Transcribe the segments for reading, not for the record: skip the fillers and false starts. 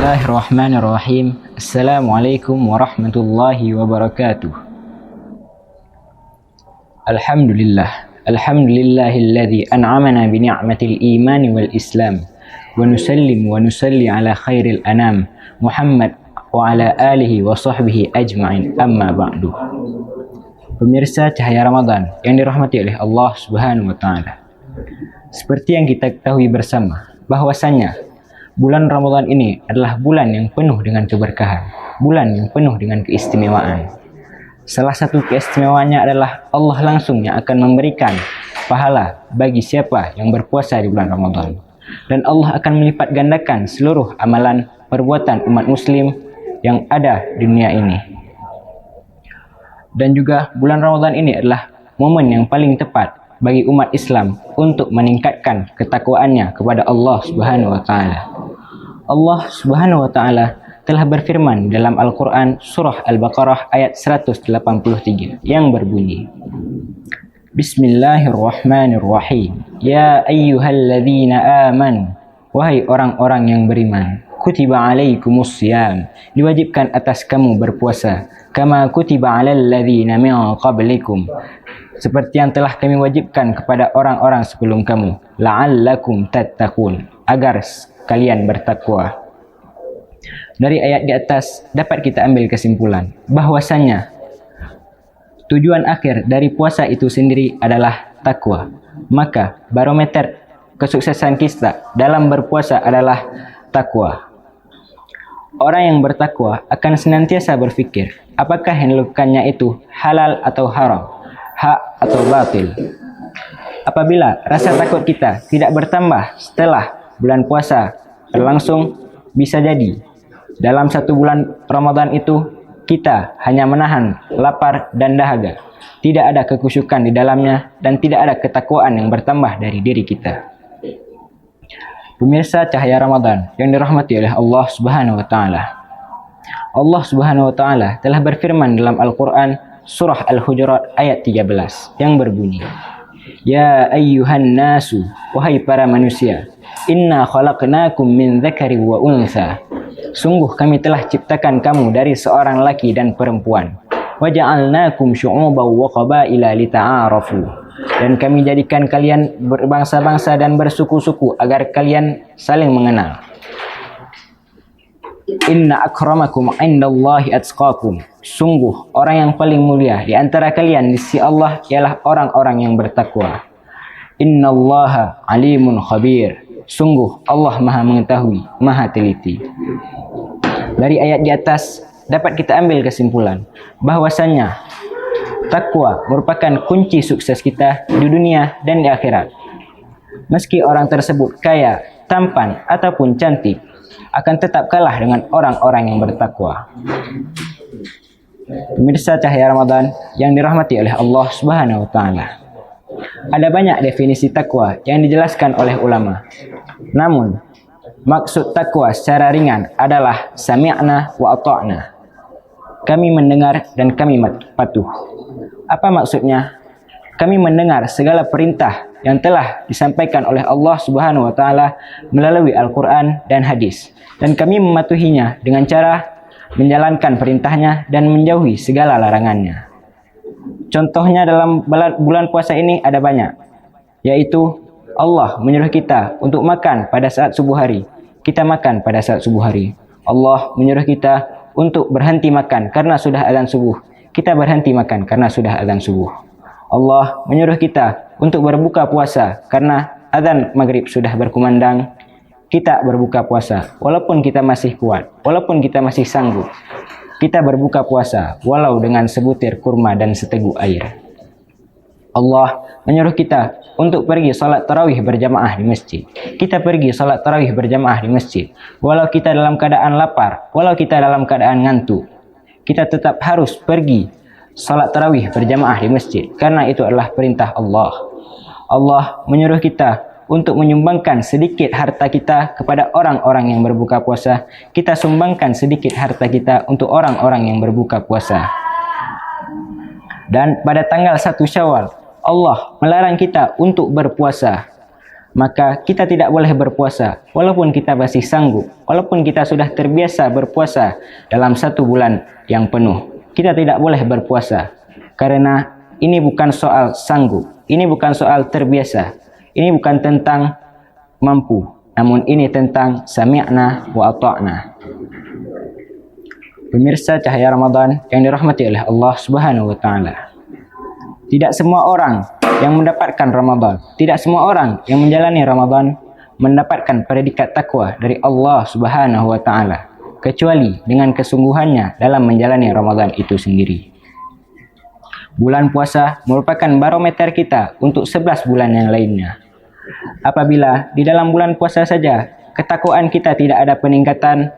Bismillahirrahmanirrahim. Assalamualaikum warahmatullahi wabarakatuh. Alhamdulillahilladzi an'amana bi ni'matil imani wal islam wa nusallim wa nusalli ala khairil anam Muhammad wa ala alihi wa sahbihi ajma'in, amma ba'du. Pemirsa Cahaya Ramadan yang dirahmati oleh Allah Subhanahu wa taala. Seperti yang kita ketahui bersama bahwasanya bulan Ramadan ini adalah bulan yang penuh dengan keberkahan, bulan yang penuh dengan keistimewaan. Salah satu keistimewaannya adalah Allah langsung yang akan memberikan pahala bagi siapa yang berpuasa di bulan Ramadan. Dan Allah akan melipat gandakan seluruh amalan perbuatan umat muslim yang ada di dunia ini. Dan juga bulan Ramadan ini adalah momen yang paling tepat bagi umat Islam untuk meningkatkan ketakwaannya kepada Allah Subhanahu wa taala. Allah Subhanahu wa taala telah berfirman dalam Al-Qur'an surah Al-Baqarah ayat 183 yang berbunyi, Bismillahirrahmanirrahim. Ya ayyuhalladzina amanu, wahai orang-orang yang beriman, kutiba alaikumus syiyam, diwajibkan atas kamu berpuasa, kama kutiba alal ladzina min qablikum, seperti yang telah kami wajibkan kepada orang-orang sebelum kamu, la'allakum tattaqun, agar kalian bertakwa. Dari ayat di atas dapat kita ambil kesimpulan bahwasanya tujuan akhir dari puasa itu sendiri adalah takwa. Maka barometer kesuksesan kita dalam berpuasa adalah takwa. Orang yang bertakwa akan senantiasa berpikir apakah yang dilakukannya itu halal atau haram, hak atau batil. Apabila rasa takut kita tidak bertambah setelah bulan puasa berlangsung, bisa jadi dalam satu bulan Ramadan itu kita hanya menahan lapar dan dahaga, tidak ada kekhusyukan di dalamnya dan tidak ada ketakwaan yang bertambah dari diri kita. Pemirsa Cahaya Ramadan yang dirahmati oleh Allah Subhanahu wa taala. Allah Subhanahu wa taala telah berfirman dalam Al-Qur'an surah Al-Hujurat ayat 13 yang berbunyi, Ya ayyuhan nasu, wahai para manusia, inna khalaqnakum min dzakari wa untha, sungguh kami telah ciptakan kamu dari seorang laki dan perempuan, wa ja'alnakum syu'uban wa qabaila lita'arafu, dan kami jadikan kalian berbangsa-bangsa dan bersuku-suku agar kalian saling mengenal. Inna akramakum indallahi atqakum, sungguh orang yang paling mulia di antara kalian di sisi Allah ialah orang-orang yang bertakwa. Innallaha alimun khabir, sungguh Allah maha mengetahui, maha teliti. Dari ayat di atas dapat kita ambil kesimpulan bahwasanya takwa merupakan kunci sukses kita di dunia dan di akhirat. Meski orang tersebut kaya, tampan ataupun cantik, akan tetap kalah dengan orang-orang yang bertakwa. Pemirsa Cahaya Ramadan yang dirahmati oleh Allah Subhanahu wa taala. Ada banyak definisi takwa yang dijelaskan oleh ulama. Namun, maksud takwa secara ringan adalah sami'na wa ata'na. Kami mendengar dan kami patuh. Apa maksudnya? Kami mendengar segala perintah yang telah disampaikan oleh Allah Subhanahu wa taala melalui Al-Qur'an dan hadis, dan kami mematuhinya dengan cara menjalankan perintahnya dan menjauhi segala larangannya. Contohnya dalam bulan puasa ini ada banyak, yaitu Allah menyuruh kita untuk makan pada saat subuh hari, kita makan pada saat subuh hari. Allah menyuruh kita untuk berhenti makan karena sudah azan subuh, kita berhenti makan karena sudah azan subuh. Allah menyuruh kita untuk berbuka puasa karena azan maghrib sudah berkumandang, kita berbuka puasa walaupun kita masih kuat, walaupun kita masih sanggup. Kita berbuka puasa walau dengan sebutir kurma dan seteguk air. Allah menyuruh kita untuk pergi salat tarawih berjamaah di masjid. Kita pergi salat tarawih berjamaah di masjid walau kita dalam keadaan lapar, walau kita dalam keadaan ngantuk. Kita tetap harus pergi salat tarawih berjamaah di masjid karena itu adalah perintah Allah. Allah menyuruh kita untuk menyumbangkan sedikit harta kita kepada orang-orang yang berbuka puasa. Kita sumbangkan sedikit harta kita untuk orang-orang yang berbuka puasa. Dan pada tanggal 1 Syawal, Allah melarang kita untuk berpuasa. maka kita tidak boleh berpuasa walaupun kita masih sanggup, walaupun kita sudah terbiasa berpuasa dalam 1 bulan yang penuh. Kita tidak boleh berpuasa karena ini bukan soal sanggup, ini bukan soal terbiasa, ini bukan tentang mampu, namun ini tentang sami'na wa ata'na. Pemirsa cahaya Ramadan yang dirahmati oleh Allah Subhanahu wa taala. Tidak semua orang yang mendapatkan Ramadan, tidak semua orang yang menjalani Ramadan mendapatkan predikat takwa dari Allah Subhanahu wa taala, kecuali dengan kesungguhannya dalam menjalani Ramadan itu sendiri. Bulan puasa merupakan barometer kita untuk 11 bulan yang lainnya. Apabila di dalam bulan puasa saja ketakwaan kita tidak ada peningkatan,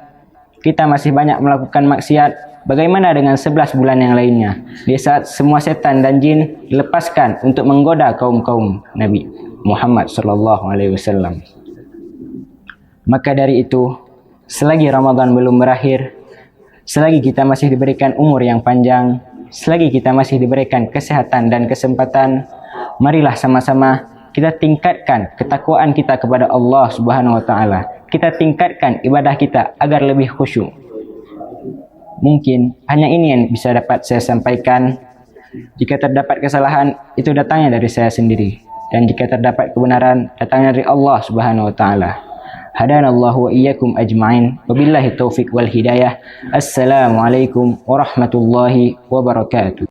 kita masih banyak melakukan maksiat, bagaimana dengan 11 bulan yang lainnya, di saat semua setan dan jin dilepaskan untuk menggoda kaum-kaum Nabi Muhammad SAW. Maka dari itu, selagi Ramadan belum berakhir, selagi kita masih diberikan umur yang panjang, selagi kita masih diberikan kesehatan dan kesempatan, marilah sama-sama kita tingkatkan ketakwaan kita kepada Allah Subhanahu wa taala. Kita tingkatkan ibadah kita agar lebih khusyuk. Mungkin hanya ini yang bisa dapat saya sampaikan. Jika terdapat kesalahan, itu datangnya dari saya sendiri. Dan jika terdapat kebenaran, datangnya dari Allah Subhanahu wa taala. Hadanallahu wa iyyakum ajma'in. Wabillahi taufiq wal hidayah. Assalamualaikum warahmatullahi wabarakatuh.